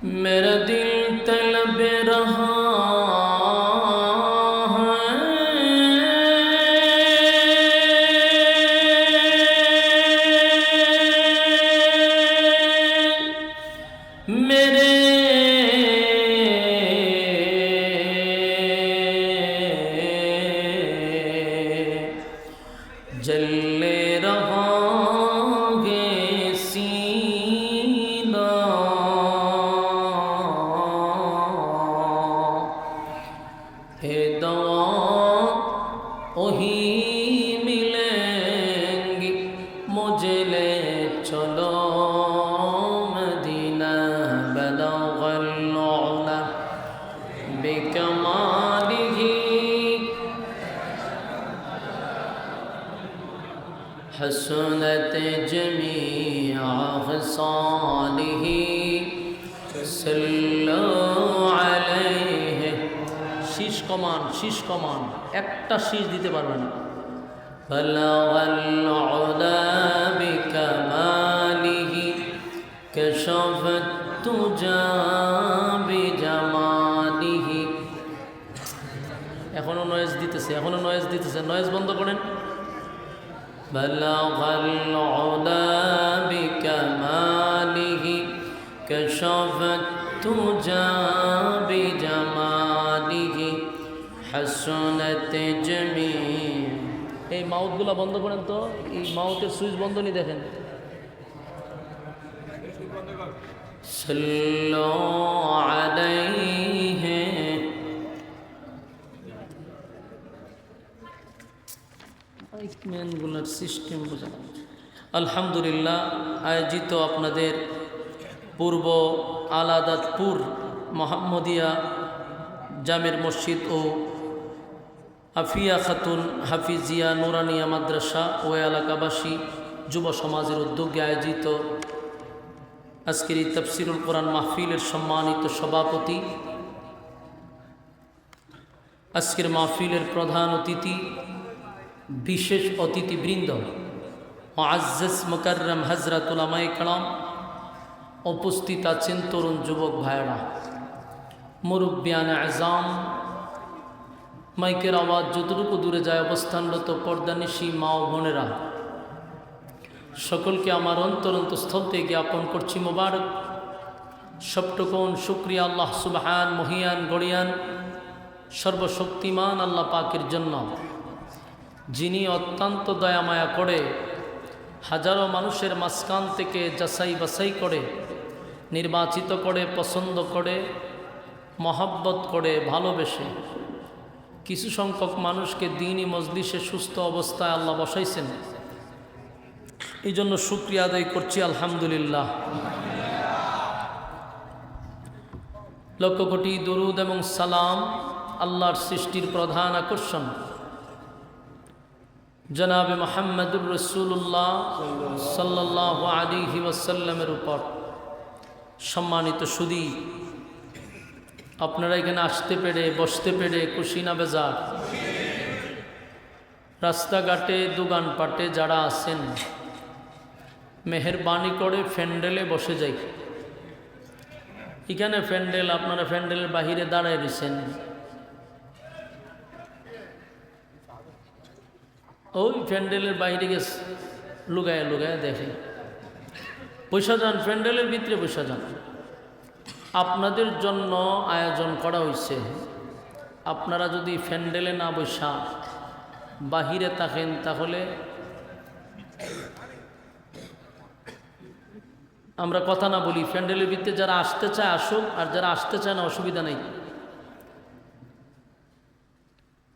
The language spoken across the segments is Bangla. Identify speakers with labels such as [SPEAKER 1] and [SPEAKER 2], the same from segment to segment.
[SPEAKER 1] मेरा दिल तलब रहा है मेरे जल्ले रहोगे सीना हे दवा वही मिलेंगी मुझे ले चलो मदीना बलगल उला बिकमालिही हसनत जमीअ खसालिही सल्लु अलैहि। শীষ কমান একটা শীষ দিতে পারবে না। বলগল উলা বিকমালিহি কাশফত তুজা বিজামালিহি। এখনো নয়েজ দিতেছে, নয়েজ বন্ধ করেন। বলগল উলা বিকমালিহি কাশফত তুজা বিজামালিহি হাসনাত জামিল। এই মাউথগুলো বন্ধ করেন তো, এই মাউথের সুইচ বন্ধ নি দেখেন। সাল্লু আলাইহি। মাইকম্যানগুলোর সিস্টেম বোঝা। আলহামদুলিল্লাহ, আয়োজিত আপনাদের পূর্ব আলাদাতপুর মোহাম্মদিয়া জামের মসজিদ ও আফিয়া খাতুন হাফিজিয়া নুরানিয়া মাদ্রাসা ও এলাকাবাসী যুব সমাজের উদ্যোগে আয়োজিত আজকের এই তাফসিরুল কোরআন মাহফিলের সম্মানিত সভাপতি, আজকের মাহফিলের প্রধান অতিথি, বিশেষ অতিথিবৃন্দ, মুআজ্জাজ মুকাররম হযরত উলামায়ে কেরাম, উপস্থিত আছেন তরুণ যুবক ভাইরা, মুরব্বিয়ান আযম, মাইকের আওয়াজ যতটুকু দূরে যায় অবস্থানরত পর্দানিশী মা ও বোনেরা, সকলকে আমার অন্তরস্থল থেকে জ্ঞাপন করছি মোবারক। সবটুকুন শুকরিয়া আল্লাহ সুবহান মহিয়ান গড়িয়ান সর্বশক্তিমান আল্লাহ পাকের জন্য, যিনি অত্যন্ত দয়া মায়া করে হাজারো মানুষের মাঝখান থেকে যাচাই বাছাই করে নির্বাচিত করে পছন্দ করে মহব্বত করে ভালোবেসে কিছু সংখ্যক মানুষকে দ্বীনি মজলিসে সুস্থ অবস্থায় আল্লাহ বসাইছেন। এই জন্য শুকরিয়া আদায় করছি আলহামদুলিল্লাহ। লক্ষ কোটি দরুদ এবং সালাম আল্লাহর সৃষ্টির প্রধান আকর্ষণ জনাবে মুহাম্মদুর রাসূলুল্লাহ সাল্লাল্লাহু আলাইহি ওয়াসাল্লামের উপর। সম্মানিত সুধী, আপনারা এখানে আসতে পেরে বসতে পেরে খুশি না বেজার? রাস্তাঘাটে দোকানপাটে যারা আছেন, মেহেরবানি করে প্যান্ডেলে বসে যাই। এখানে প্যান্ডেল, আপনারা প্যান্ডেলের বাহিরে দাঁড়ায় রয়েছেন। ওই প্যান্ডেলের বাইরে গেছে লুগায় দেখে পয়সা যান, প্যান্ডেলের ভিতরে পয়সা যান। আপনাদের জন্য আয়োজন করা হয়েছে। আপনারা যদি প্যান্ডেলে না বসা বাহিরে থাকেন তাহলে আমরা কথা না বলি। প্যান্ডেলের ভিতরে যারা আসতে চায় আসুক, আর যারা আসতে চায় না অসুবিধা নেই।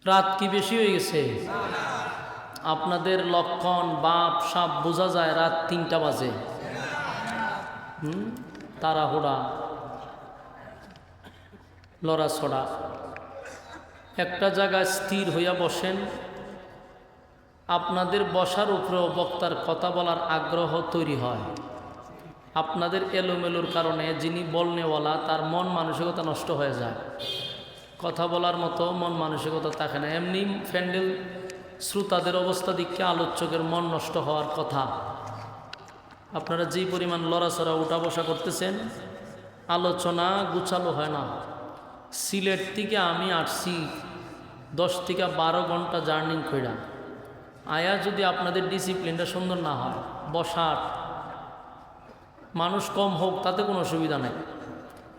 [SPEAKER 1] রাত কি বেশি হয়ে গেছে? আপনাদের লক্ষণ বাপ সাপ বোঝা যায় রাত 3টা বাজে। তাড়াহুড়া লড়াছড়া। একটা জায়গায় স্থির হইয়া বসেন। আপনাদের বসার উপরেও বক্তার কথা বলার আগ্রহ তৈরি হয়। আপনাদের এলোমেলোর কারণে যিনি বলনেওয়ালা তার মন মানসিকতা নষ্ট হয়ে যায়। কথা বলার মতো মন মানসিকতা থাকে না। এমনি প্যান্ডেল শ্রোতাদের অবস্থা দেখে আলোচকের মন নষ্ট হওয়ার কথা। আপনারা যেই পরিমাণ লড়াচড়া উঠা বসা করতেছেন, আলোচনা গুছালো হয় না। সিলেট থেকে আমি আসছি 10 থেকে 12 ঘন্টা জার্নি কইরা, আয়া যদি আপনাদের ডিসিপ্লিনটা সুন্দর না হয়, বসার মানুষ কম হোক তাতে কোনো অসুবিধা নেই,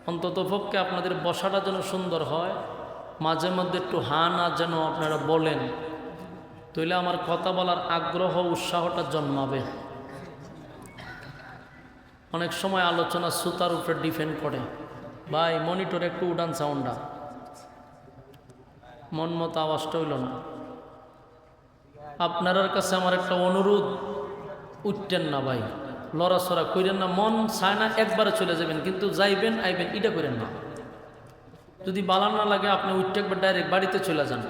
[SPEAKER 1] অন্তত পক্ষে আপনাদের বসাটা যেন সুন্দর হয়, মাঝে মধ্যে একটু হা না যেন আপনারা বলেন, তাইলে আমার কথা বলার আগ্রহ উৎসাহটা জন্মাবে। অনেক সময় আলোচনা সুতার উপরে ডিপেন্ড করে। ভাই মনিটর একটু উঠান সাউন্ডটা, মন মতো আওয়াজটা হইল না। আপনার কাছে আমার একটা অনুরোধ, উঠতেন না ভাই, লড়াচড়া করেন না, মন চায় না একবারে চলে যাবেন, কিন্তু যাইবেন আইবেন এটা করেন না। যদি বালা না লাগে আপনি উঠতে একবার ডাইরেক্ট বাড়িতে চলে যান,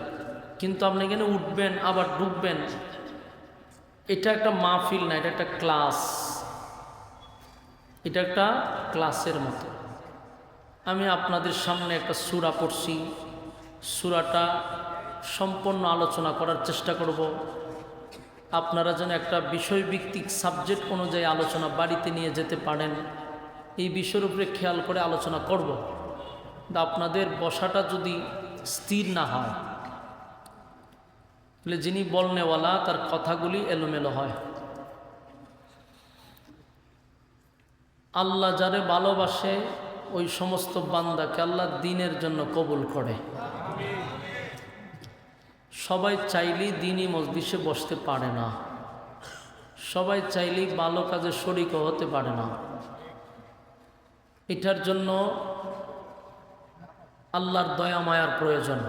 [SPEAKER 1] কিন্তু আপনি এখানে উঠবেন আবার ঢুকবেন, এটা একটা মাহফিল না, এটা একটা ক্লাস, এটা একটা ক্লাসের মতো। আমি আপনাদের সামনে একটা সূরা পড়ছি, সূরাটা সম্পূর্ণ আলোচনা করার চেষ্টা করব। আপনারা যেন একটা বিষয়ভিত্তিক সাবজেক্ট অনুযায়ী আলোচনা বাড়িতে নিয়ে যেতে পারেন, এই বিষয়ের উপরে খেয়াল করে আলোচনা করব। আপনাদের বসাটা যদি স্থির না হয়, তাহলে যিনি বলনেওয়ালা তার কথাগুলি এলোমেলো হয়। আল্লাহ যারে ভালোবাসে ওই সমস্ত বান্দাকে আল্লাহ দ্বীনের জন্য কবুল করে। সবাই চাইলেই দ্বীনি মজলিসে বসতে পারে না, সবাই চাইলেই ভালো কাজে শরীকও হতে পারে না। এটার জন্য আল্লাহর দয়া মায়ার প্রয়োজন।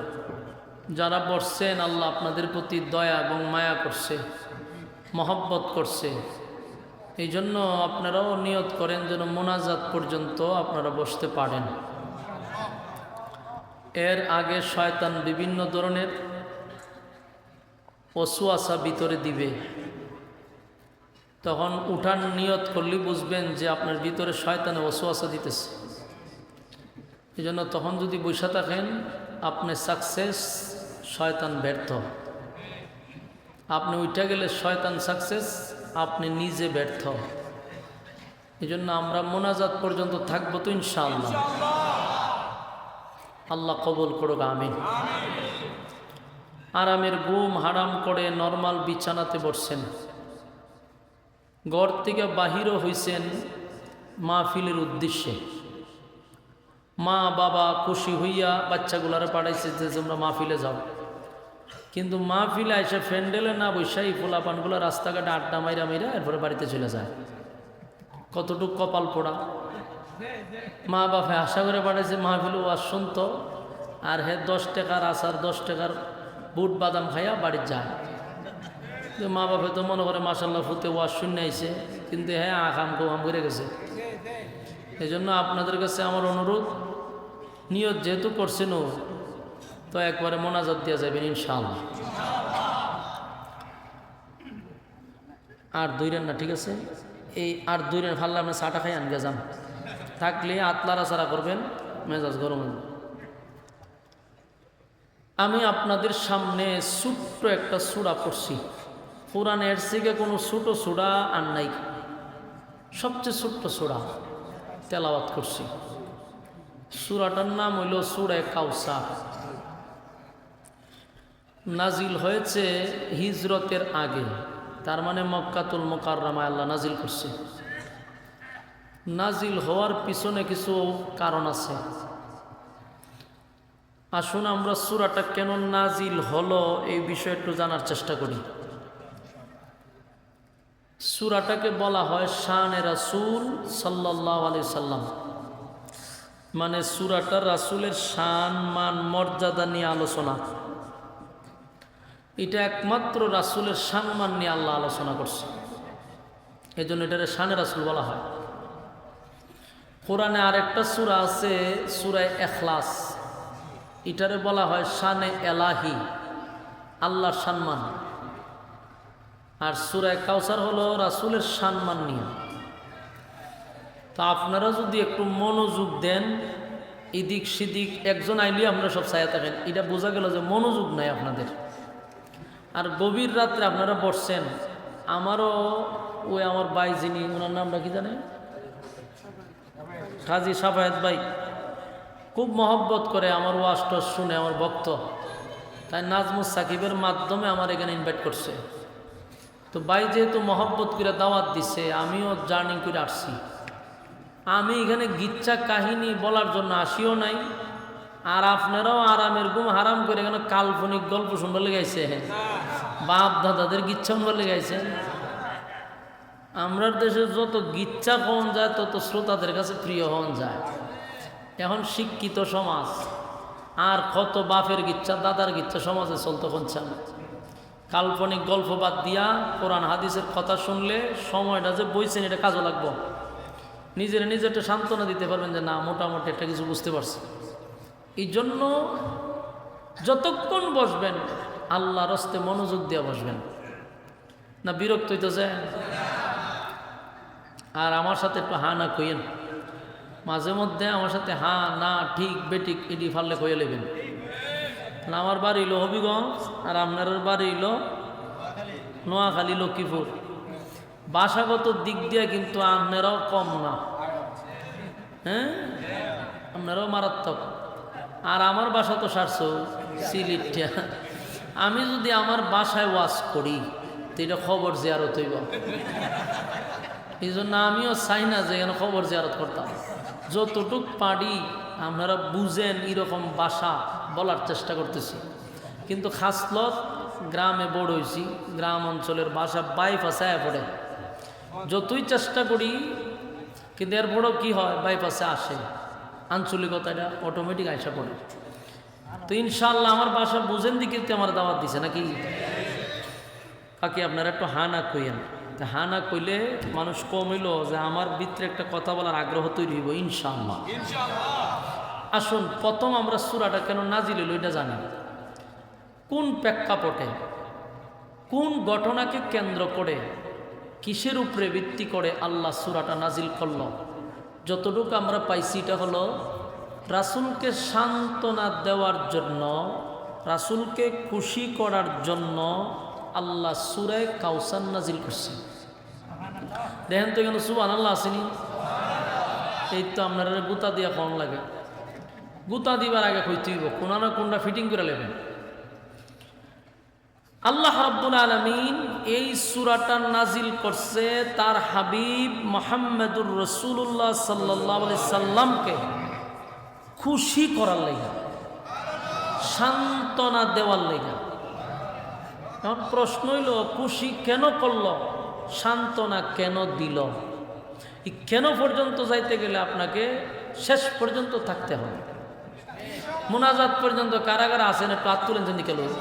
[SPEAKER 1] যারা বসছেন আল্লাহ আপনাদের প্রতি দয়া এবং মায়া করছে, মহব্বত করছে, এই জন্য আপনারাও নিয়ত করেন যেন মোনাজাত পর্যন্ত আপনারা বসতে পারেন। এর আগে শয়তান বিভিন্ন ধরনের ওয়াসওয়াসা ভিতরে দিবে, তখন উঠান নিয়ত করলে বুঝবেন যে আপনার ভিতরে শয়তানে ওয়াসওয়াসা দিতেছে। এই জন্য তখন যদি বসে থাকেন আপনি সাকসেস, শয়তান ব্যর্থ। আপনি উঠে গেলে শয়তান সাকসেস, আপনি নিজে ব্যর্থ। এই জন্য আমরা মোনাজাত পর্যন্ত থাকবো তো ইনশাআল্লাহ। আল্লাহ কবুল করুক, আমিন। আরামের ঘুম হারাম করে নরমাল বিছানাতে বসছেন, ঘর থেকে বাহিরও হইছেন মাহফিলের উদ্দেশ্যে। মা বাবা খুশি হইয়া বাচ্চাগুলারে পাঠাইছে যে তোমরা মাহফিলে যাও, কিন্তু মাহফিলে এসে ফ্যান্ডেলে না বৈশাই পোলাপানগুলো রাস্তাঘাটে আড্ডা মাইরা মাইরা এরপরে বাড়িতে চলে যায়। কতটুক কপাল পোড়া। মা বাপে আশা করে পাঠাইছে মাহফিলে ওয়াজ শুনতো, আর 10 টাকার আচার 10 টাকার বুট বাদাম খাইয়া বাড়ির যায়। মা বাপে তো মনে করে মাশাল্লাহ ফুতে ওয়াজ শুনে আইছে, কিন্তু হ্যাঁ আখাম কোহাম করে গেছে। এই জন্য আপনাদের কাছে আমার অনুরোধ, নিয়ত যেহেতু করছেন তো একবারে মোনাজাত দিয়ে যাবেন ইনশাআল্লাহ। আর দুইরেন না, ঠিক আছে? এই আর দুইরেন ফাল্লা আপনি চাটা খাই আনগে যান, থাকলে আতলারা চারা করবেন, মেজাজ গরম। আমি আপনাদের সামনে ছোট্ট একটা সূরা পড়ছি। কোরআনের থেকে কোনো ছোটো সূরা আর নাই, সবচেয়ে ছোট্ট সূরা তেলাওয়াত করছি। সূরাটার নাম হইল সূরা কাউসার। নাজিল হয়েছে হিজরতের আগে, তার মানে মক্কাতুল মুকাররমায় আল্লাহ নাজিল করছে। নাজিল হওয়ার পিছনে কিছু কারণ আছে। আসুন আমরা সূরাটা কেন নাজিল হলো এই বিষয়ে একটু জানার চেষ্টা করি। সূরাটাকে বলা হয় শানে রাসূল সাল্লাল্লাহু আলাইহি সাল্লাম, মানে সূরাটা রাসূলের শান মান মর্যাদা নিয়ে আলোচনা। এটা একমাত্র রাসূলের শান মান নিয়ে আল্লাহ আলোচনা করছে, এই জন্য এটারে শানে রাসূল বলা হয়। কোরআনে আরেকটা সূরা আছে সূরা ইখলাস, এটারে বলা হয় শানে এলাহি, আল্লাহর সম্মান। আর সূরা কাউসার হলো রাসূলের সম্মান নিয়ে। তা আপনারা যদি একটু মনোযোগ দেন, এদিক সেদিক একজন আইলে আপনারা সব চাইয়া থাকেন, এটা বোঝা গেল যে মনোযোগ নাই আপনাদের। আর গভীর রাত্রে আপনারা বসছেন, আমারও ওই আমার ভাই যিনি, ওনার নামটা কি জানেন, কাজী সাফায়েত ভাই খুব মহব্বত করে আমার ওয়াজটা শুনে, আমার ভক্ত, তাই নাজমুস সাকিবের মাধ্যমে আমার এখানে ইনভাইট করছে। তো ভাই যেহেতু মহব্বত করে দাওয়াত দিছে, আমিও জার্নি করে আসছি। আমি এখানে গিচ্ছা কাহিনী বলার জন্য আসিও নাই, আর আপনারাও আরামের ঘুম হারাম করে এখানে কাল্পনিক গল্প শুনবার লেগাইছে, বাপ দাদাদের গিচ্ছা শুনবার লেগাইছে। আমরার দেশে যত গিচ্ছা হওয়া যায় তত শ্রোতাদের কাছে প্রিয় হওয়া যায়। এখন শিক্ষিত সমাজ, আর কত বাপের গিচ্ছা দাদার গিচ্ছা সমাজে চলতে হচ্ছে না। কাল্পনিক গল্প বাদ দিয়া কোরআন হাদিসের কথা শুনলে সময়টা যে বইছেন এটা কাজও লাগবো। নিজে একটা সান্ত্বনা দিতে পারবেন যে না, মোটামুটি একটা কিছু বুঝতে পারছি। এই জন্য যতক্ষণ বসবেন আল্লাহর হস্তে মনোযোগ দিয়ে বসবেন, না বিরক্ত হইতেছে। আর আমার সাথে একটু হা না কইয়েন, মাঝে মধ্যে আমার সাথে হা না ঠিক বেঠিক এটি ফাললে কইয়ে নেবেন। আমার বাড়ি হইল হবিগঞ্জ, আর আপনার বাড়ি হইল নোয়াখালী লক্ষ্মীপুর। ভাষাগত দিক দিয়ে কিন্তু আপনারাও কম না, হ্যাঁ, আপনারাও মারাত্মক। আর আমার বাসা তো সারছো সিলেটিয়া। আমি যদি আমার বাসায় ওয়াজ করি তো এটা খবর জিয়ারত হইব। এই জন্য আমিও চাই না যে এখানে খবর জিয়ারত করতাম। যতটুক পারি আপনারা বুঝেন এরকম ভাষা বলার চেষ্টা করতেছি। কিন্তু খাসলত গ্রামে বড় হয়েছি, গ্রাম অঞ্চলের ভাষা বাইপাসে পড়ে। যতই চেষ্টা করি কিন্তু এরপরও কি হয়, বাইপাসে আসে, আঞ্চলিকতাটা অটোমেটিক আইসা পড়ে। তো ইনশাআল্লাহ আমার ভাষা বুঝেন দিকে আমার দাওয়াত দিছে নাকি? বাকি আপনারা একটু হা না কইয়েন। হা না কইলে মানুষ কম হইল যে আমার ভিতরে একটা কথা বলার আগ্রহ তৈরি হইব ইনশাআল্লাহ। আসুন, প্রথম আমরা সূরাটা কেন নাজিল হইল এটা জানি। কোন প্রেক্ষাপটে, কোন ঘটনাকে কেন্দ্র করে, কিসের উপরে ভিত্তি করে আল্লাহ সূরাটা নাজিল করল, যতটুকু আমরা পাইছি এটা হলো রাসূলকে সান্ত্বনা দেওয়ার জন্য, রাসূলকে খুশি করার জন্য আল্লাহ সূরা কাউসার নাজিল করছে। দেখেন তো এখানে সুবহানাল্লাহ আসেনি? এই তো আপনারা গুতা দিয়া কম লাগে, গুতা দিবার আগে কইতে হইব, কোনা না কোনটা ফিটিং করে নেবেন। আল্লাহ রাব্বুল আলামিন এই সূরাটা নাজিল করছে তার হাবিব মুহাম্মদুর রাসূলুল্লাহ সাল্লাল্লাহু আলাইহি সাল্লামকে খুশি করার লাগা, সান্ত্বনা দেওয়ার লাগা। এখন প্রশ্ন হইল, খুশি কেন করল, সান্ত্বনা কেন দিল? এই কেন পর্যন্ত যাইতে গেলে আপনাকে শেষ পর্যন্ত থাকতে হবে। মুনাজাত পর্যন্ত কারাগারে আসেন, একটু হাত তুলেন দিকে লোক,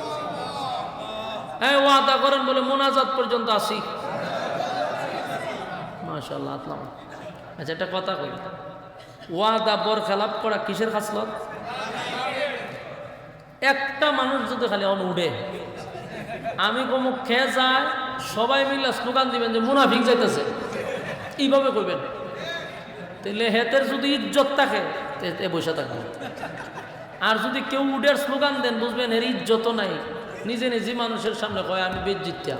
[SPEAKER 1] হ্যাঁ ওয়াদা করেন বলে মুনাজাত পর্যন্ত আসি। মাশাআল্লাহ, আসলাম। আচ্ছা একটা কথা কই, ওয়াদা বরখেলাপ করা কিসের খাসলত? একটা মানুষ যদি খালি অন উঠে, আমি কমু খেয়ে যায়, সবাই মিলে স্লোগান দিবেন যে মুনাফিক যাইতেছে, এইভাবে কইবেন, তাহলে হেতের যদি ইজ্জত থাকে এ বসে থাকবে। আর যদি কেউ উডের স্লোগান দেন, বুঝবেন এর ইজ্জত নাই, নিজে নিজে মানুষের সামনে কয় আমি বেজ্জিত্যা,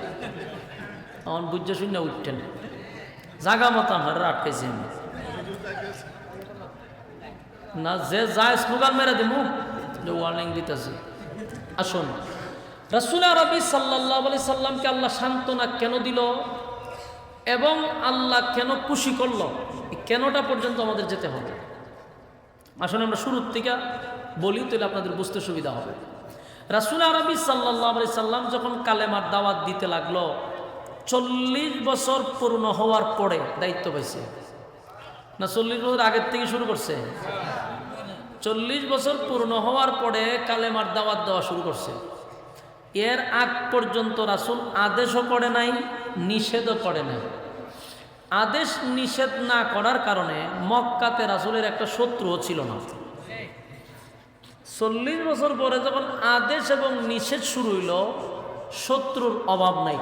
[SPEAKER 1] আমার বুঝে শুনে উঠতেন, জাগা মতো আমার আটকেছি না, যে যায় স্লোগান মেরে দিমু, যে ওয়ার্নিং দিতেছি। আসুন, রাসূল আরবি সাল্লাল্লাহু আলাইহি সাল্লামকে আল্লাহ সান্ত্বনা কেন দিল এবং আল্লাহ কেন খুশি করল, কেনটা পর্যন্ত আমাদের যেতে হবে। আসলে আমরা শুরুর থেকে বলি, তাহলে আপনাদের বুঝতে সুবিধা হবে। রাসূল আরবি সাল্লাল্লাহু আলাইহি সাল্লাম যখন কালেমার দাওয়াত দিতে লাগলো, 40 বছর পূর্ণ হওয়ার পরে দায়িত্ব পাইছে না? 40 বছর আগের থেকে শুরু করছে? 40 বছর পূর্ণ হওয়ার পরে কালেমার দাওয়াত দেওয়া শুরু করছে। এর আগ পর্যন্ত রাসূল আদেশও করে নাই, নিষেধও করে নাই। আদেশ নিষেধ না করার কারণে মক্কাতে রাসূলের একটা শত্রুও ছিল না। 40 বছর পরে যখন আদেশ এবং নিষেধ শুরু হইল, শত্রুর অভাব নাই।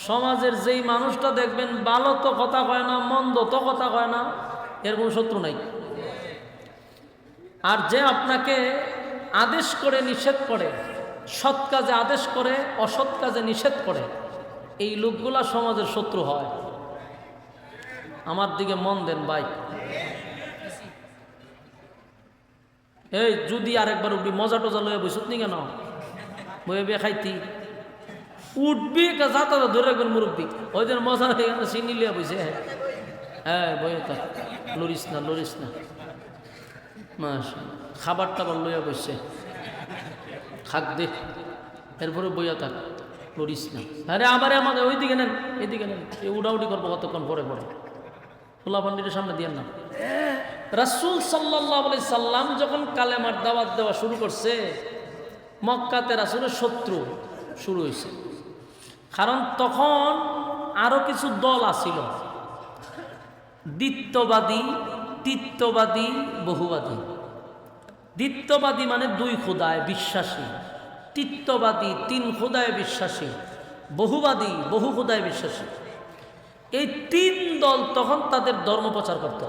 [SPEAKER 1] সমাজের যেই মানুষটা দেখবেন ভালো তো কথা কয় না, মন্দ তো কথা কয় না, এর কোনো শত্রু নাই। আর যে আপনাকে আদেশ করে নিষেধ করে, সৎ কাজে আদেশ করে অসৎ কাজে নিষেধ করে, এই লোকগুলা সমাজের শত্রু হয়। আমার দিকে মন দেন ভাই, এই যদি আরেকবার উঠবি মজা টজা লয়ে বসত নি কেন বয়ে বে খাইতি উঠবি যাতা ধরে রাখবেন মুরব্বী ওই দিন মজা চিনি লিয়া বসে হ্যাঁ বয়ে থাক লড়িস না মাসা খাবার টাবার লইয়া বসে খাক দে এরপরে বইয়া থাক লড়িস না আরে আবার আমাদের ওইদিকে নেন এদিকে নেন উডাউডি করবো কতক্ষণ পরে খোলা পান্ডিটের সামনে দিয়ে না। রাসূল সাল্লাল্লাহু আলাইহি সাল্লাম যখন কালেমার দাওয়াত দেওয়া শুরু করছে মক্কাতে রাসূলের শত্রু শুরু হয়েছে, কারণ তখন আরো কিছু দল আছিল, দ্বিত্ববাদী, তিত্ববাদী, বহুবাদী। দ্বিত্ববাদী মানে দুই খোদায় বিশ্বাসী, তিত্ববাদী তিন খোদায় বিশ্বাসী, বহুবাদী বহু খোদায় বিশ্বাসী। এই তিন দল তখন তাদের ধর্ম প্রচার করত।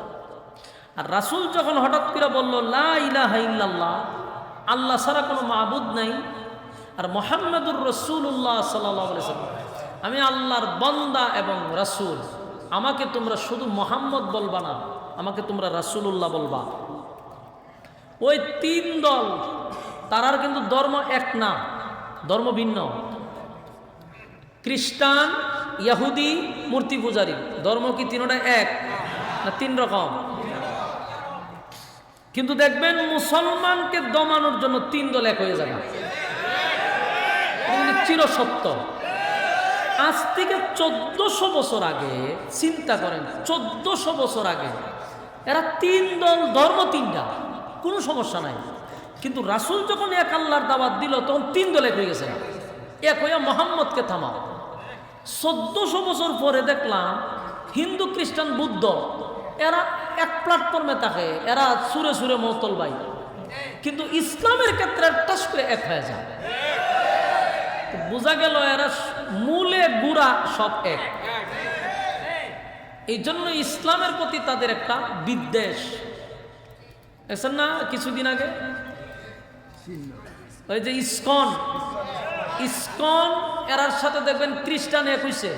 [SPEAKER 1] আর রাসূল যখন হঠাৎ করে বলল লা ইলাহা ইল্লাল্লাহ, আল্লাহ ছাড়া কোনো মাবুদ নাই, আর মুহাম্মাদুর রাসূলুল্লাহ সাল্লাল্লাহু আলাইহি ওয়াসাল্লাম আমি আল্লাহর বান্দা এবং রাসূল, আমাকে তোমরা শুধু মুহাম্মদ বলবা না, আমাকে তোমরা রাসূলুল্লাহ বলবা। ওই তিন দল তারার কিন্তু ধর্ম এক না, ধর্ম ভিন্ন। খ্রিস্টান, ইহুদি, মূর্তি পূজারী, ধর্ম কি তিনটা এক না তিন রকম? কিন্তু দেখবেন মুসলমানকে দমানোর জন্য তিন দল এক হয়ে যাবে, চিরসত্য। আজ থেকে 1400 বছর আগে চিন্তা করেন, 1400 বছর আগে এরা তিন দল, ধর্ম তিনটা, কোনো সমস্যা নাই। কিন্তু রাসূল যখন এক আল্লাহর দাওয়াত দিল তখন তিন দল এক হয়ে গেছে, এক হইয়া মোহাম্মদকে থামাও। 1400 বছর পরে দেখলাম হিন্দু, খ্রিস্টান, বুদ্ধ এরা এক প্ল্যাটফর্মে থাকে, এরা সুরে সুরে মতল ভাই, কিন্তু ইসলামের ক্ষেত্রে টাস করে এক হয়ে যায়। বোঝা গেল এরা মূলে গুড়া সব এক। এই জন্য ইসলামের প্রতি তাদের একটা বিদ্বেষ। দেখছেন না কিছুদিন আগে ওই যে ইসকন এরার সাথে দেখবেন খ্রিস্টান এক হইছে,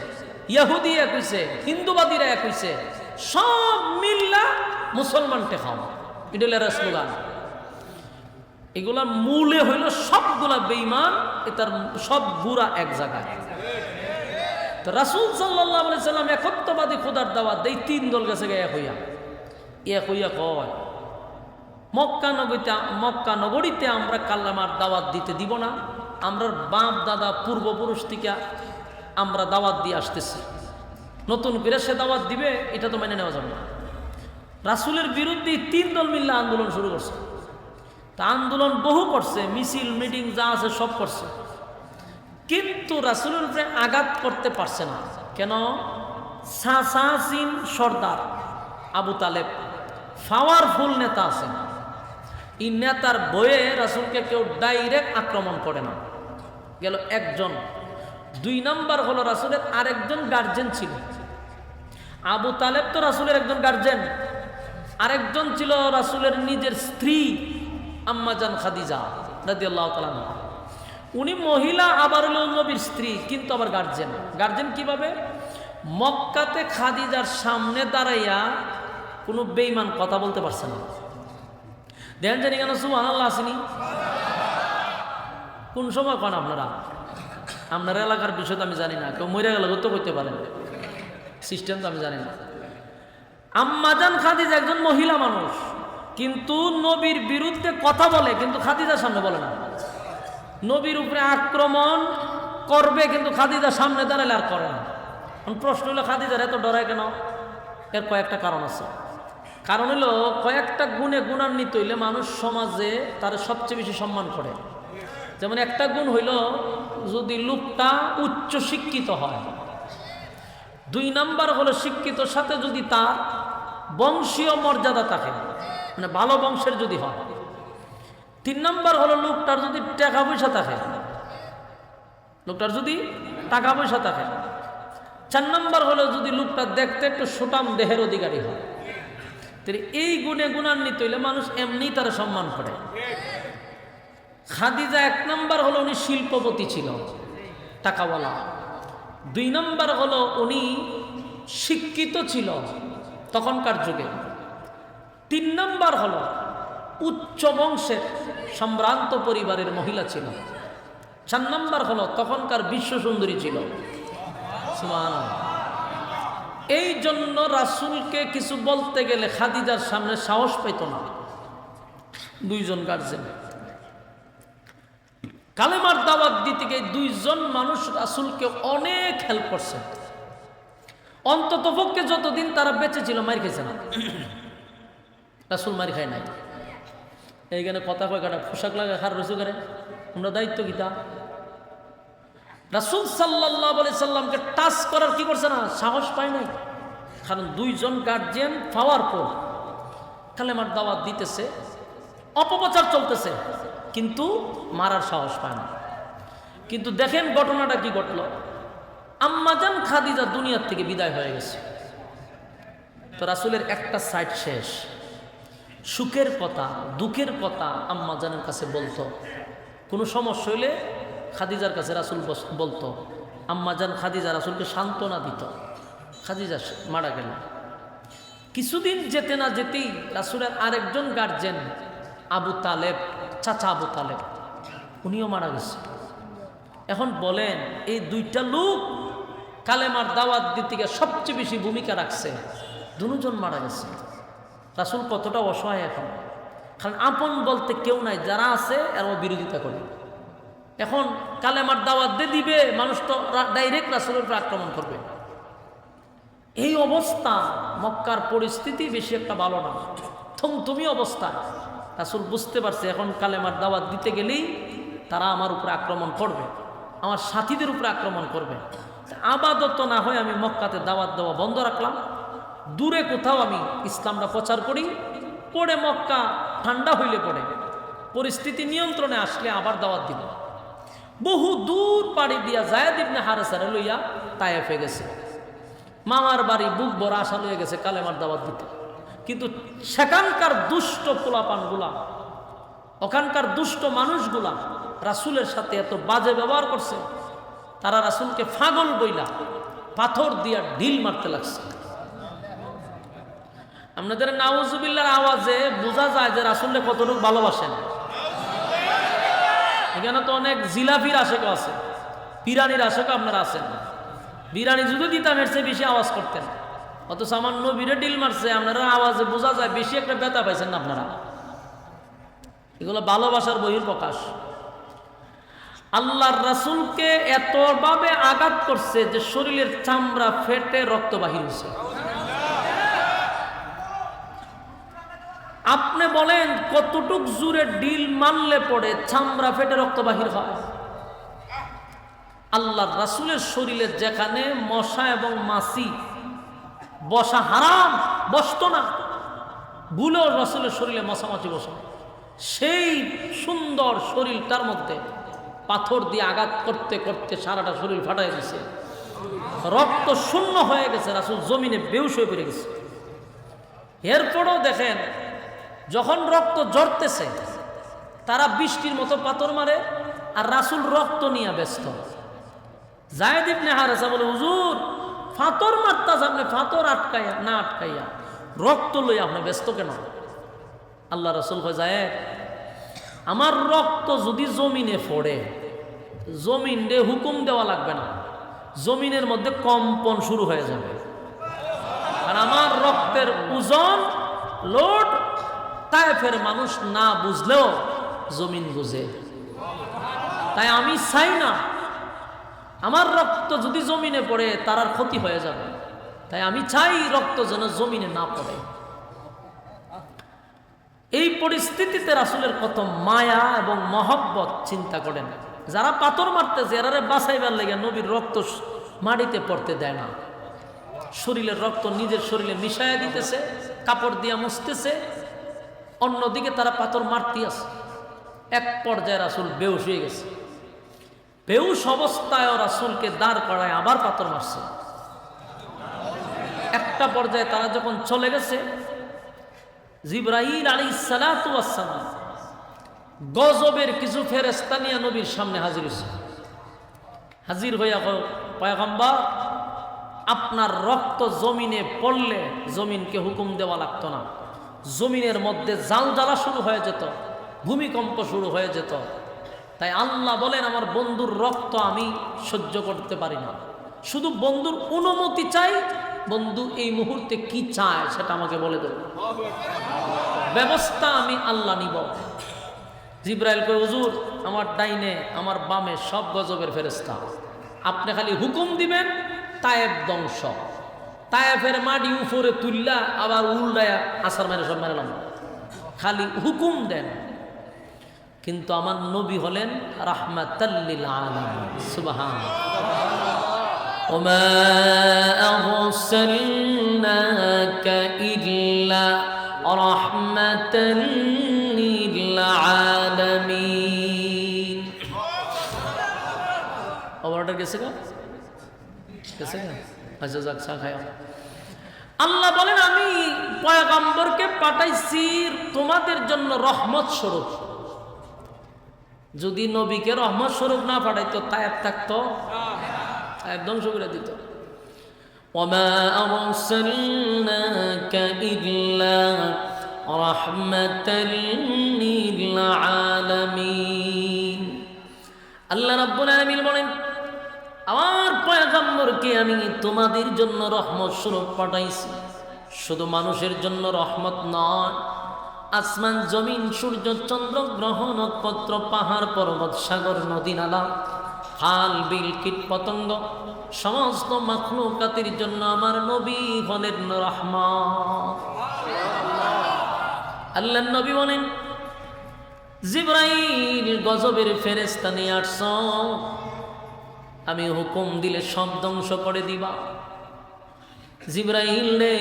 [SPEAKER 1] ইহুদি এক হইছে, হিন্দুবাদীরা এক হইছে, সব মিল্লা মুসলমান টেকাও, এটা হলো স্লোগান। এগুলা মূলে হইল সবগুলা বেঈমান, এটার সব গুড়া এক জায়গায়। তো রাসূল সাল্লাল্লাহু আলাইহি সাল্লাম একত্ববাদী খোদার দাওয়াত দেই, তিন দল গেছে এক হইয়া কয় মক্কা নগরীতে আমরা কালেমার দাওয়াত দিতে দিব না, আমরা বাপ দাদা পূর্বপুরুষ থেকে আমরা দাওয়াত দিয়ে আসতেছি, নতুন করে সে দাওয়াত দিবে এটা তো মেনে নেওয়া যাবে না। রাসূলের বিরুদ্ধে তিন দল মিলে আন্দোলন শুরু করছে। তা আন্দোলন বহু করছে, মিছিল মিটিং যা আছে সব করছে, কিন্তু রাসূলের উপরে আঘাত করতে পারছে না। কেন? সাসাসিন সর্দার আবু তালেব পাওয়ারফুল নেতা আছেন, এই নেতার বয়ে রাসূলকে কেউ ডাইরেক্ট আক্রমণ করে না। গেল একজন। দুই নাম্বার হলো রাসূলের আরেকজন গার্জেন ছিল। আবু তালেব তো রাসূলের একজন গার্জেন, আরেকজন ছিল রাসূলের নিজের স্ত্রী আম্মাজান খাদিজা রাদিয়াল্লাহু তাআলা। উনি মহিলা, আবার হলো নবীর স্ত্রী, কিন্তু আবার গার্জেন। গার্জেন কিভাবে? মক্কাতে খাদিজার সামনে দাঁড়াইয়া কোনো বেঈমান কথা বলতে পারছে না। দেখেন জানি কেন সুবহানাল্লাহ আসেনি? কোন সময় কন আপনারা? আপনার এলাকার বিষয় তো আমি জানি না, কেউ মরে গেল তো করতে পারেন, সিস্টেম তো আমি জানি না। আম্মাজান খাদিজা একজন মহিলা মানুষ, কিন্তু নবীর বিরুদ্ধে কথা বলে, কিন্তু খাদিজার সামনে বলে না। নবীর উপরে আক্রমণ করবে, কিন্তু খাদিজার সামনে দাঁড়ালে আর করে না। প্রশ্ন হলো খাদিজার এত ডরায় কেন? এর কয়েকটা কারণ আছে। কারণ হলো কয়েকটা গুণে গুণান্বিত হইলে মানুষ সমাজে তার সবচেয়ে বেশি সম্মান করে। যেমন একটা গুণ হইল যদি লোকটা উচ্চ শিক্ষিত হয়। দুই নাম্বার হলো শিক্ষিতর সাথে যদি তার বংশীয় মর্যাদা থাকে, মানে ভালো বংশের যদি হয়। তিন নাম্বার হলো লোকটার যদি টাকা পয়সা থাকে, লোকটার যদি টাকা পয়সা থাকে। চার নাম্বার হলো যদি লোকটা দেখতে একটু সুঠাম দেহের অধিকারী হয়। এই গুণে গুণান্বিত হইলে মানুষ এমনি তার সম্মান করে। খাদিজা এক নাম্বার হলো উনি শিল্পপতি ছিল, টাকাওয়ালা। দুই নাম্বার হলো উনি শিক্ষিত ছিল তখনকার যুগে। তিন নাম্বার হলো উচ্চ বংশের সম্ভ্রান্ত পরিবারের মহিলা ছিল। 4 নম্বর হলো তখনকার বিশ্ব সুন্দরী ছিল। সুবহানাল্লাহ। এই জন্য রাসূলকে কিছু বলতে গেলে খাদিজার সামনে সাহস পেত না। 2 জন গার্জেন কালেমার দাওয়াত দিতে গিয়ে 2 জন মানুষ রাসূলকে অনেক হেল্প করছে। অন্তত পক্ষে যতদিন তারা বেঁচে ছিল মার খেয়েছে না, রাসূল মার খায় নাই। এইখানে কথা কয় কাটা পোশাক লাগা খার রসু করে আমরা দায়িত্ব কিতা। রাসূল সাল্লাল্লাহু আলাইহি সাল্লামকে টাচ করার কি করছে না, সাহস পায় নাই। কারণ 2 জন গার্জিয়ান পাওয়ার পর কালেমার দাওয়াত দিতেছে, অপপ্রচার চলতেছে, কিন্তু মারার সাহস পায় না। কিন্তু দেখেন ঘটনাটা কি ঘটলো। আম্মাজান খাদিজা দুনিয়ার থেকে বিদায় হয়ে গেছে। তো রাসূলের একটা সাইড শেষ। সুখের কথা, দুঃখের কথা আম্মাজানের কাছে বলতো। কোনো সমস্যা হইলে খাদিজার কাছে রাসূল বলতো। আম্মাজান খাদিজা রাসূলকে সান্ত্বনা দিত। খাদিজা মারা গেল। কিছুদিন যেতে না যেতেই রাসূলের আরেকজন গার্জেন আবু তালেব, চাচা আবু তালেব, উনিও মারা গেছে। এখন বলেন এই 2টা লোক কালেমার দাওয়াত দিতে গিয়ে সবচেয়ে বেশি ভূমিকা রাখছে, 2 জন মারা গেছে। রাসূল কতটা অসহায় এখন। কারণ আপন বলতে কেউ নাই, যারা আছে এরাও বিরোধিতা করে। এখন কালেমার দাওয়াত দিবে, মানুষ তো ডাইরেক্ট রাসূলের উপর আক্রমণ করবে। এই অবস্থা, মক্কার পরিস্থিতি বেশি একটা ভালো না, থমথমি অবস্থা। রাসূল বুঝতে পারছে এখন কালেমার দাওয়াত দিতে গেলেই তারা আমার উপরে আক্রমণ করবে, আমার সাথীদের উপরে আক্রমণ করবে। আপাতত না হয় আমি মক্কাতে দাওয়াত দেওয়া বন্ধ রাখলাম, দূরে কোথাও আমি ইসলামটা প্রচার করি, পরে মক্কা ঠান্ডা হইলে পড়ে পরিস্থিতি নিয়ন্ত্রণে আসলে আবার দাওয়াত দিব। বহু দূর পাড়ি দিয়া যায়েদ ইবনে হারেসারে লইয়া তায়েফে গেছে। মামার বাড়ি বুক ভরা আশা লইয়া গেছে কালেমার দাওয়াত দিতে। কিন্তু সেখানকার দুষ্ট পোলাপানগুলা, ওখানকার দুষ্ট মানুষগুলা রাসূলের সাথে এত বাজে ব্যবহার করছে, তারা রাসূলকে পাগল বইলা পাথর দিয়া ঢিল মারতে লাগছে। আপনাদের নাউজুবিল্লাহর আওয়াজে বোঝা যায় যে রাসূলকে কতটুকু ভালোবাসেন। এখানে তো অনেক জিলাপির আশেকও আছে, বিরানির আশেকও আপনারা আছেন। বিরানি যদি দিতাম এর চেয়ে বেশি আওয়াজ করতেন, অথচ আমার নবীরে ডিল মারছে, আপনারা আওয়াজে বোঝা যায় বেশি একটা ব্যথা পাইছেন না আপনারা। এগুলো ভালোবাসার বহিঃপ্রকাশ। আল্লাহর রাসূলকে এতভাবে আঘাত করছে যে শরীরের চামড়া ফেটে রক্ত বাহির হয়েছে। আপনি বলেন কতটুক জোরে ডিল মারলে পড়ে চামড়া ফেটে রক্ত বাহির হয়? আল্লাহর রাসূলের শরীরে যেখানে মশা এবং মাছি বসা হারাম, বসতো না, ভুলেও রাসূলের শরীরে মশা মাছি বসে, সেই সুন্দর শরীরটার মধ্যে পাথর দিয়ে আঘাত করতে করতে সারাটা শরীর ফাটাই দিছে, রক্ত শূন্য হয়ে গেছে, রাসূল জমিনে বেহুশ হয়ে পড়ে গেছে। এরপরেও দেখেন যখন রক্ত ঝরতেছে তারা বৃষ্টির মতো পাথর মারে, আর রাসূল রক্ত নিয়ে ব্যস্ত। যায়েদ ইবনে হারেসা বলে, হুজুর পাথর মারতাছ আপনি, পাথর আটকাইয়া না আটকাইয়া রক্ত লইয়া আপনি ব্যস্ত কেন? আল্লাহ রাসূল কয়, যায়েদ আমার রক্ত যদি জমিনে পড়ে, জমিন রে হুকুম দেওয়া লাগবে না, জমিনের মধ্যে কম্পন শুরু হয়ে যাবে। আর আমার রক্তের ওজন লোড তায়েফের মানুষ না বুঝলেও জমিন বুঝে। তাই আমি চাই না আমার রক্ত যদি জমিনে পড়ে তার ক্ষতি হয়ে যাবে, তাই আমি চাই রক্ত যেন জমিনে না পড়ে। এই পরিস্থিতিতে রাসূলের কত মায়া এবং মহব্বত চিন্তা করেন। যারা পাথর মারতেছে এরারে বাঁচাইবার লেগে নবীর রক্ত মাটিতে পড়তে দেয় না, শরীরের রক্ত নিজের শরীরে মিশাইয়া দিতেছে, কাপড় দিয়া মুছতেছে, অন্যদিকে তারা পাথর মারতে আছে। এক পর্যায়ে রাসূল বেহুশ হয়ে গেছে। বেহুশ অবস্থায় রাসূলকে দাঁড় করায় আবার পাথর মারছে। একটা পর্যায়ে তারা যখন চলে গেছে, জিবরাইল আলাইহিস সালাতু ওয়াস সালাম গজবের কিছু ফেরেশতা নিয়ে নবীর সামনে হাজির হয়েছে। হাজির হইয়া পয়গম্বর, আপনার রক্ত জমিনে পড়লে জমিনকে হুকুম দেওয়া লাগতো না, জমিনের মধ্যে জালজালা শুরু হয়ে যেত, ভূমিকম্প শুরু হয়ে যেত। তাই আল্লাহ বলেন আমার বন্ধুর রক্ত আমি সহ্য করতে পারি না, শুধু বন্ধুর অনুমতি চাই, বন্ধু এই মুহূর্তে কি চায় সেটা আমাকে বলে দেবে, ব্যবস্থা আমি আল্লাহ নিব। জিব্রাইল কয় হুজুর আমার ডাইনে আমার বামে সব গজবের ফেরেশতা, আপনি খালি হুকুম দিবেন তায়েব ধ্বংস, তায়েফের মাটি উপরে তুললা আবার উল্টায়া আসার মেরে সব মেরালাম, খালি হুকুম দেন। কিন্তু আমার নবী হলেন রাহমাতাল লিল আলামিন, সুবহানাল্লাহ। ওমা আরসালনাকা ইল্লা রাহমাতাল লিল আলামিন। অর্ডার গেছে গা, গেছে গা, আচ্ছা যাক চা খায়। আল্লাহ বলেন আমি পয়গম্বরকে পাঠাইছি তোমাদের জন্য রহমত স্বরূপ। যদি নবীকে রহমত স্বরূপ না পাঠাইতো তায়েব থাকতো, তায়েব ধ্বংস করে দিত। ওমা আরসালনাকা ইল্লা রাহমাতাল লিল আলামিন। আল্লাহ রাব্বুল আলামিন বলেন আমার পয়গম্বরকে আমি তোমাদের জন্য রহমত স্বরূপ পাঠাইছি। শুধু মানুষের জন্য রহমত নয়, আসমান জমিন সূর্য চন্দ্র গ্রহ নক্ষত্র পাহাড় পর্বত সাগর নদী নালা খাল বিল কীট পতঙ্গ সমস্ত মাখলুকাতের জন্য আমার নবী হলেন রহমত। আল্লাহর নবী বলেন জিবরাইল গজবের ফেরেশতা নিয়ে আসছ, আমি হুকুম দিলে সব ধ্বংস করে দিবা। জিবরাইল রে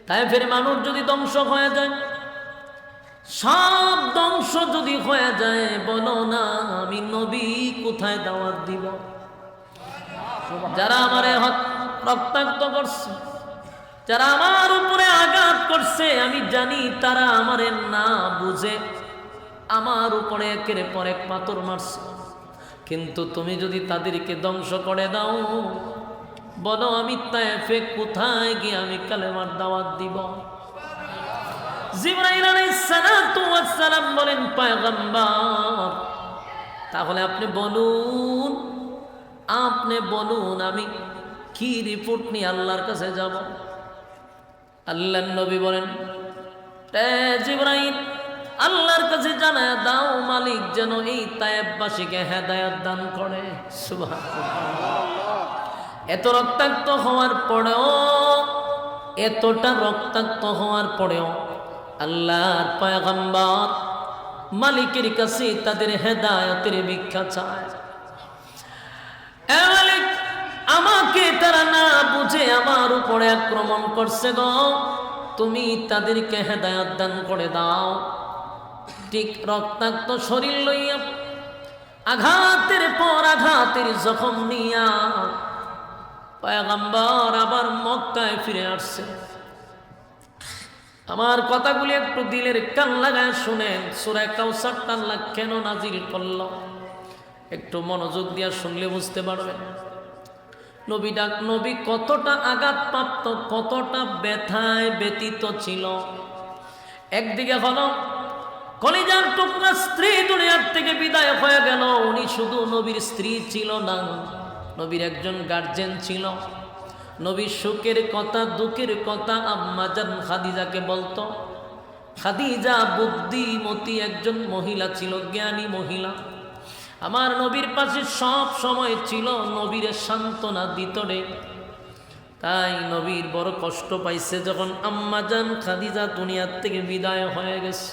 [SPEAKER 1] তায়েফের মানুষ যদি ধ্বংস হয়ে যায়, সব ধ্বংস যদি হয়ে যায়, বলো না আমি নবী কোথায় দাওয়াত দিব? যারা আমারে রক্তাক্ত করছে, যারা আমার উপরে আঘাত করছে, আমি জানি তারা আমারে না বুঝে আমার উপরে একের পর এক পাথর মারছে। কিন্তু তুমি যদি তাদেরকে ধ্বংস করে দাও, বলো আমি তায়েফে কোথায় গিয়ে আমি কালেমার দাওয়াত দিব? জিবরাইল আলাইহিস সালাতু ওয়াস সালাম বলেন পয়গম্বর তাহলে আপনি বলুন, আপনি বলুন আমি কি রিপোর্ট নিয়ে আল্লাহর কাছে যাব? আল্লাহর নবী বলেন জিবরাইল আল্লাহর কাছে জানায়া দাও মালিক যেন এই তায়েববাসীকে হেদায়েত দান করে। সুবহানাল্লাহ। এত রক্তাক্ত হওয়ার পরেও, এতটা রক্তাক্ত হওয়ার পরেও আল্লাহর পয়গম্বর মালিকের কাছে তাদের হেদায়েতের ভিক্ষা চায়। এ মালিক, আমাকে তারা না বুঝে আমার উপরে আক্রমণ করছে গো, তুমি তাদেরকে হেদায়েত দান করে দাও। ঠিক রক্তাক্ত শরীর লইয়া আঘাতের পর আঘাতের জখম নিয়া পয়গম্বর আবার মক্কায় ফিরে আসছে। আমার কথাগুলি একটু দিলের কান লাগায় শুনেন। সূরা কাউসারটা আল্লাহ কেন নাজিল করল একটু মনোযোগ দিয়া শুনলে বুঝতে পারবেন। নবী কতটা আঘাতপ্রাপ্ত, কতটা ব্যথায় ব্যতীত ছিল। একদিকে হলো কলিজার টুকরা স্ত্রী দুনিয়ার থেকে বিদায় হয়ে গেল। উনি শুধু নবীর স্ত্রী ছিল না, নবীর একজন গার্জেন ছিল। নবীর সুখের কথা দুঃখের কথা আম্মা জান খাদিজাকে বলতো। খাদিজা বুদ্ধিমতী একজন মহিলা ছিল, জ্ঞানী মহিলা। আমার নবীর পাশে সব সময় ছিল, নবীর সান্ত্বনা দিত রে। তাই নবীর বড় কষ্ট পাইছে যখন আম্মা জান খাদিজা দুনিয়ার থেকে বিদায় হয়ে গেছে।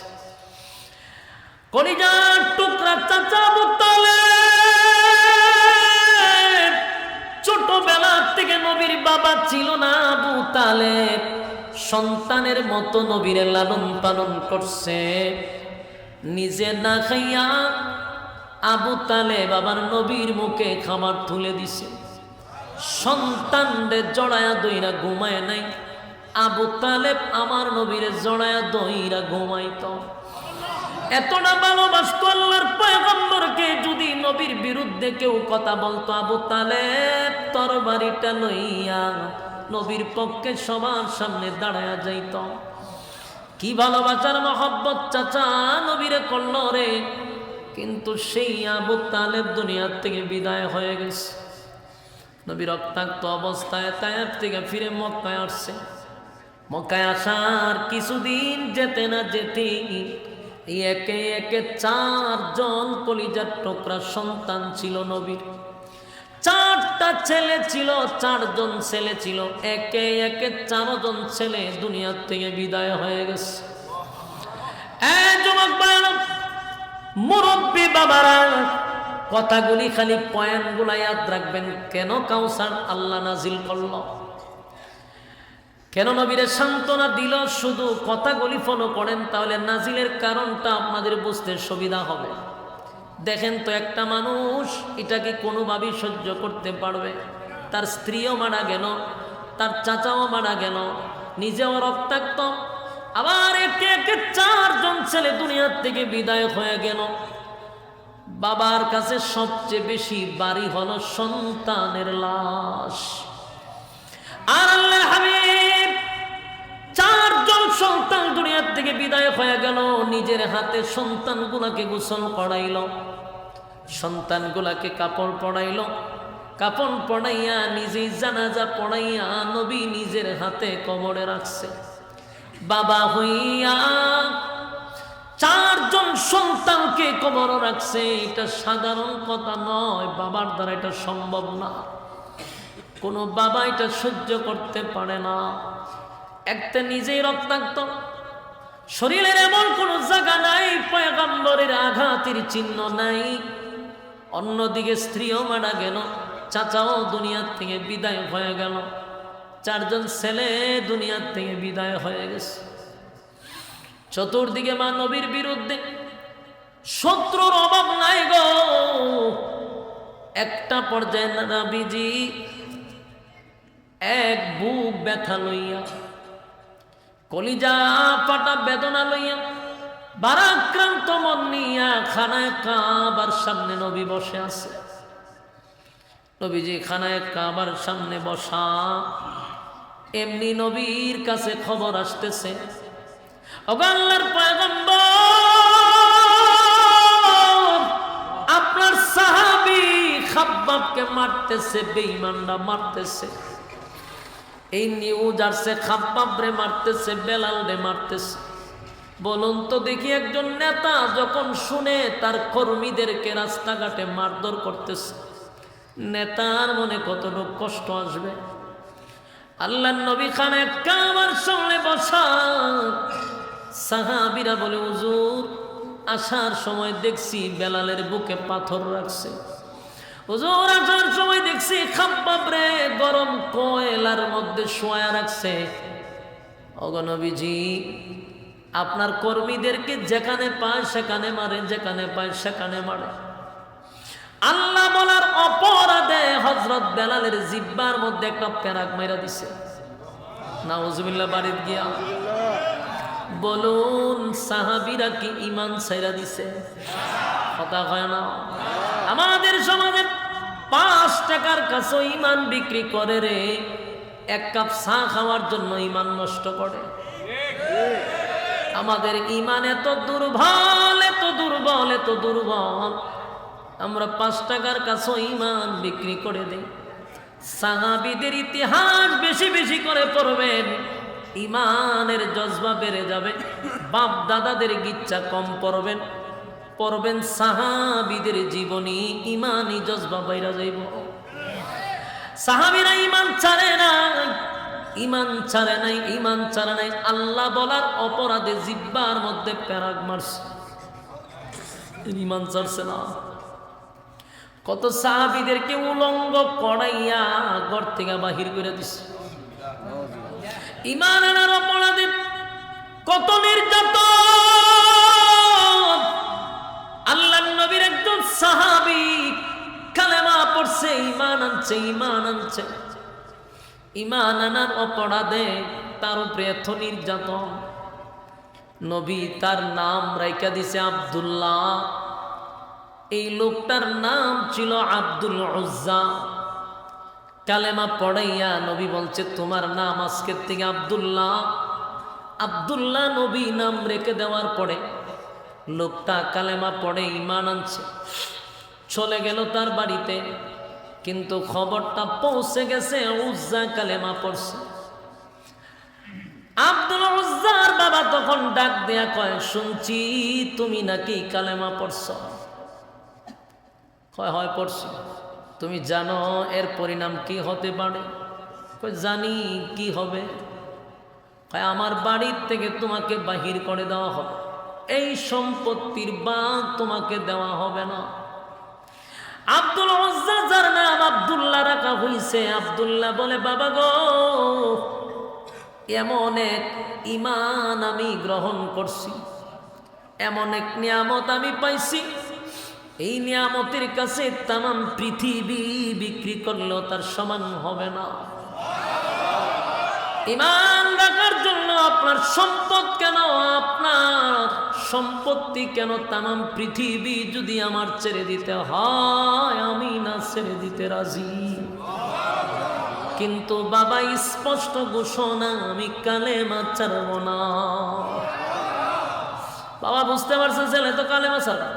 [SPEAKER 1] কলিজার টুকরা চাচা আবু তালেব, ছোটবেলা থেকে নবীর বাবা ছিল না আবু তালেব, সন্তানের মতো নবীর লালন পালন করছে। নিজে না খাইয়া আবু তালেব আবার নবীর মুখে খাবার তুলে দিছে। সন্তানরে জড়ায়া দইরা ঘুমায় নাই, আবু তালেব আমার নবীরে জড়ায়া দইরা ঘুমাইত। এতটা ভালোবাসত আল্লাহর পয়গম্বরকে। যদি নবীর বিরুদ্ধে কেউ কথা বলতো, আবু তালেব তরবারিটা লইয়া নবীর পক্ষে সবার সামনে দাঁড়ায়া যাইত। কি ভালোবাসার মহব্বত চাচা নবীরে করল রে। কিন্তু সেই আবু তালেব দুনিয়ার থেকে বিদায় হয়ে গেছে। নবী রক্তাক্ত অবস্থায় তায়েফ থেকে ফিরে মক্কায় আসছে। মক্কায় আসার কিছুদিন যেতে না যেতে একে একে 4 জন কলিজার টুকরা সন্তান ছিল নবীর। 4টা ছেলে ছিল, 4 জন ছেলে ছিল। একে একে 4 জন ছেলে দুনিয়ার থেকে বিদায় হয়ে গেছে। যুবক ভাইরা, মুরব্বী বাবারা, কথাগুলি খালি পয়েন্টগুলা ইয়াদ রাখবেন। কেন কাউসার আল্লাহ নাজিল করল, কেন নবীরে সান্ত্বনা দিল, শুধু কথাগুলি ফলো করেন তাহলে নাজিলের কারণটা আপনাদের বুঝতে সুবিধা হবে। দেখেন তো, একটা মানুষ এটা কি কোনোভাবেই সহ্য করতে পারবে? তার স্ত্রীও মারা গেল, তার চাচাও মারা গেল, নিজেও রক্তাক্ত, আবার একে একে 4 জন ছেলে দুনিয়ার থেকে বিদায় হয়ে গেল। বাবার কাছে সবচেয়ে বেশি বাড়ি হলো সন্তানের লাশ। আর আল্লাহর হাবিব 4 জন সন্তান দুনিয়ার থেকে বিদায় হয়ে গেল। নিজের হাতে সন্তানগুলাকে গোসল করাইল, সন্তানগুলাকে কাপড় পরাইল, কাপড় পরাইয়া নিজেই জানাজা পড়াইয়া নবী নিজের হাতে কবরে রাখছে। বাবা হইয়া 4 জন সন্তানকে কবর রাখছে। এটা সাধারণ কথা নয়, বাবার দ্বারা এটা সম্ভব না। কোনো বাবা এটা সহ্য করতে পারে না। একটা নিজেই রক্তাক্ত, শরীরের এমন কোনো জায়গা নাই পয়গম্বরের আঘাতের চিহ্ন নাই। অন্যদিকে স্ত্রীও মারা গেল, চাচাও দুনিয়ার থেকে বিদায় হয়ে গেল, 4 জন ছেলে দুনিয়ার থেকে বিদায় হয়ে গেছে। চতুর্দিকে মা নবীর বিরুদ্ধে শত্রুর অভাব নাই গো। একটা পর্যায়ে নবীজি এক বুক ব্যথা লইয়া, কলিজা পাটা বেদনা লইয়া, ভারাক্রান্ত মন নিয়া খানায় কাবার সামনে নবী বসে আছে। নবীজি খানায় কাবার সামনে বসা, এমনি নবীর কাছে খবর আসতেছে, ওগো আল্লাহর পয়গম্বর, আপনার সাহাবী খাব্বাবকে মারতেছে, বেঈমানরা মারতেছে। এই নিউজ আসছে, খাব্বাব রে মারতেছে, বেলাল রে মারতেছে। বলুন তো দেখি, একজন নেতা যখন শুনে তার কর্মীদেরকে রাস্তাঘাটে মারধর করতেছে, নেতার মনে কতটুকু কষ্ট আসবে? আল্লাহর নবী খানায় কাবার সামনে বসা, সাহাবীরা বলে, হুজুর আসার সময় দেখছি বেলালের বুকে পাথর রাখছে, হুজুর আসার সময় দেখছি খাব্বাব রে গরম কয়লার মধ্যে শোয়া রাখছে। ওগো নবীজি, আপনার কর্মীদেরকে যেখানে পায় সেখানে মারে, যেখানে পায় সেখানে মারে। আল্লাহ বলার অপরাধে হযরত বেলালের জিহ্বার মধ্যে একটা পেরাক মাইরা দিছে। নাউজুবিল্লাহ। বাড়িতে গিয়া বলুন, সাহাবীরা কি ঈমান ছাইরা দিছে? কথা হয় না। আমাদের সমাজে 5 টাকার কাছে ঈমান বিক্রি করে রে, 1 কাপ চা খাওয়ার জন্য ঈমান নষ্ট করে। আমাদের ঈমান এত দুর্বল, এত দুর্বল, এত দুর্বল, আমরা 5 টাকার কাছে ঈমান বিক্রি করে দেই। সাহাবীদের ইতিহাস বেশি বেশি করে পড়বেন, ঈমানের জজবা বেড়ে যাবে। বাপ দাদাদের গিচ্ছা কম পড়বেন, পড়বেন সাহাবীদের জীবনী, ঈমানি জজবা বাইরা যাইব। সাহাবীরা ঈমান ছাড়ে না, ঈমান ছাড়ে নাই, ঈমান ছাড়ে নাই। আল্লাহ বলার অপরাধে জিহ্বার মধ্যে পেরাক মারছে, ঈমান ছাড়ছে না। কত সাহাবীদেরকে উলঙ্গ করাইয়া ঘর থেকে বাহির করে দিছে। ঈমান আনার অপরাধে কত নির্যাতন। আল্লাহর নবীর একজন সাহাবী কালেমা পড়ছে, ঈমান আনছে, ঈমান আনছে, ঈমান আনার অপরাধে তার উপরে এত নির্যাতন। নবী তার নাম রাইখা দিছে আব্দুল্লাহ। এই লোকটার নাম ছিল আব্দুল উজ্জা। কালেমা পড়াইয়া নবী বলছে, তোমার নাম আজকের থেকে আব্দুল্লাহ, আব্দুল্লাহ নবী নাম রেখে দেওয়ার পরে লোকটা কালেমা পড়ে ঈমান আনছে, চলে গেল তার বাড়িতে। কিন্তু খবরটা পৌঁছে গেছে উজ্জা কালেমা পড়ছে। আব্দুল উজ্জার বাবা তখন ডাক দেয়া কয়, শুনছি তুমি নাকি কালেমা পড়ছ। কয় হয় পড়ছি। তুমি জানো এর পরিণাম কি হতে পারে? কয় জানি, কি হবে? কয় আমার বাড়ির থেকে তোমাকে বাহির করে দেওয়া হবে, এই সম্পত্তির ভাগ তোমাকে দেওয়া হবে না। আব্দুল উজ্জা যার নাম আব্দুল্লাহ রাখা হইছে, আব্দুল্লাহ বলে, বাবা গো, এমন এক ঈমান আমি গ্রহণ করছি, এমন এক নিয়ামত আমি পাইছি, এই নিয়ামতের কাছে তামাম পৃথিবী বিক্রি করলেও তার সমান হবে না। ঈমান রাখার জন্য আপনার সম্পদ কেন, আপনার সম্পত্তি কেন, তামাম পৃথিবী যদি আমার ছেড়ে দিতে হয়, আমি না ছেড়ে দিতে রাজি। কিন্তু বাবা স্পষ্ট ঘোষণা, আমি কালেমা ছাড়ব না। বাবা বুঝতে পারছে ছেলে তো কালেমা ছাড়বে,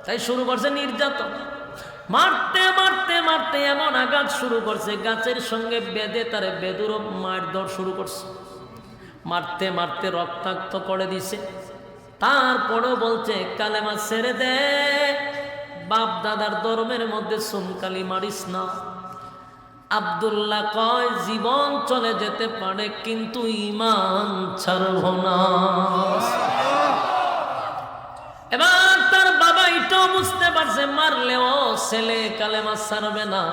[SPEAKER 1] তাই শুরু করছে নির্যাতন। মারতে মারতে মারতে এমন আঘাত শুরু করছে, গাছের সঙ্গে বেঁধে তারে বেদুরও মারধর শুরু করছে। মারতে মারতে রক্তাক্ত করে দিছে। তারপরেও বলছে কালেমা ছেড়ে দে, বাপ দাদার ধর্মের মধ্যে সুনকালি মারিস না। আব্দুল্লাহ কয়, জীবন চলে যেতে পারে কিন্তু ঈমান ছাড়ব না। এবার তার বাবা এটাও বুঝতে পারছে, মারলেও ছেলে কালেমা ছাড়বে না।